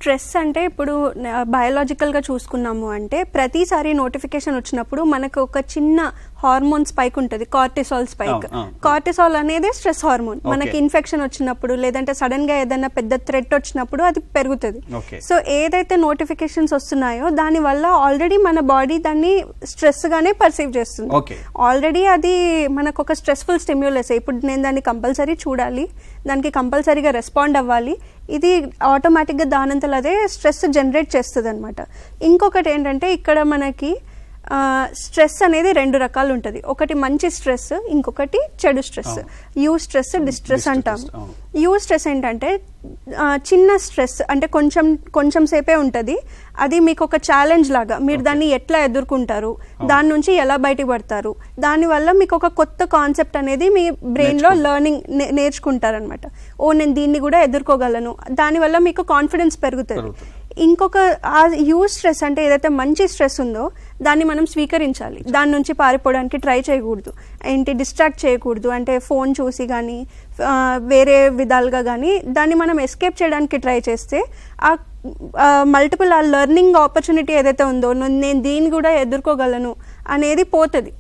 Stress అంటే ఇప్పుడు బయోలాజికల్గా చూసుకున్నాము అంటే ప్రతిసారి నోటిఫికేషన్ వచ్చినప్పుడు మనకు ఒక చిన్న హార్మోన్ స్పైక్ ఉంటుంది, కార్టిసాల్ స్పైక్. కార్టిసాల్ అనేది స్ట్రెస్ హార్మోన్. మనకి ఇన్ఫెక్షన్ వచ్చినప్పుడు లేదంటే సడన్ గా ఏదైనా పెద్ద థ్రెట్ వచ్చినప్పుడు అది పెరుగుతుంది. సో ఏదైతే నోటిఫికేషన్స్ వస్తున్నాయో దాని వల్ల ఆల్రెడీ మన బాడీ దాన్ని స్ట్రెస్ గానే పర్సీవ్ చేస్తుంది. ఆల్రెడీ అది మనకు ఒక స్ట్రెస్ఫుల్ స్టిమ్యులస్. ఇప్పుడు నేను దాన్ని కంపల్సరీ చూడాలి, దానికి కంపల్సరీగా రెస్పాండ్ అవ్వాలి. ఇది ఆటోమేటిక్గా దానంతలో అదే స్ట్రెస్ జనరేట్ చేస్తుంది అనమాట. ఇంకొకటి ఏంటంటే ఇక్కడ మనకి స్ట్రెస్ అనేది రెండు రకాలు ఉంటుంది. ఒకటి మంచి స్ట్రెస్, ఇంకొకటి చెడు స్ట్రెస్. యూ స్ట్రెస్, డిస్ట్రెస్ అంటాం. యూ స్ట్రెస్ ఏంటంటే చిన్న స్ట్రెస్ అంటే కొంచెం సేపే ఉంటుంది. అది మీకు ఒక ఛాలెంజ్ లాగా, మీరు దాన్ని ఎట్లా ఎదుర్కొంటారు, దాని నుంచి ఎలా బయటపడతారు, దానివల్ల మీకు ఒక కొత్త కాన్సెప్ట్ అనేది మీ బ్రెయిన్లో లెర్నింగ్ నేర్చుకుంటారనమాట. ఓ నేను దీన్ని కూడా ఎదుర్కోగలను, దానివల్ల మీకు కాన్ఫిడెన్స్ పెరుగుతుంది. ఇంకొక యూ స్ట్రెస్ అంటే ఏదైతే మంచి స్ట్రెస్ ఉందో దాన్ని మనం స్వీకరించాలి. దాని నుంచి పారిపోవడానికి ట్రై చేయకూడదు, డిస్ట్రాక్ట్ చేయకూడదు. అంటే ఫోన్ చూసి కానీ వేరే విధాలుగా కానీ దాన్ని మనం ఎస్కేప్ చేయడానికి ట్రై చేస్తే మల్టిపుల్ లెర్నింగ్ ఆపర్చునిటీ ఏదైతే ఉందో నేను దీన్ని కూడా ఎదుర్కోగలను అనేది పోతుంది.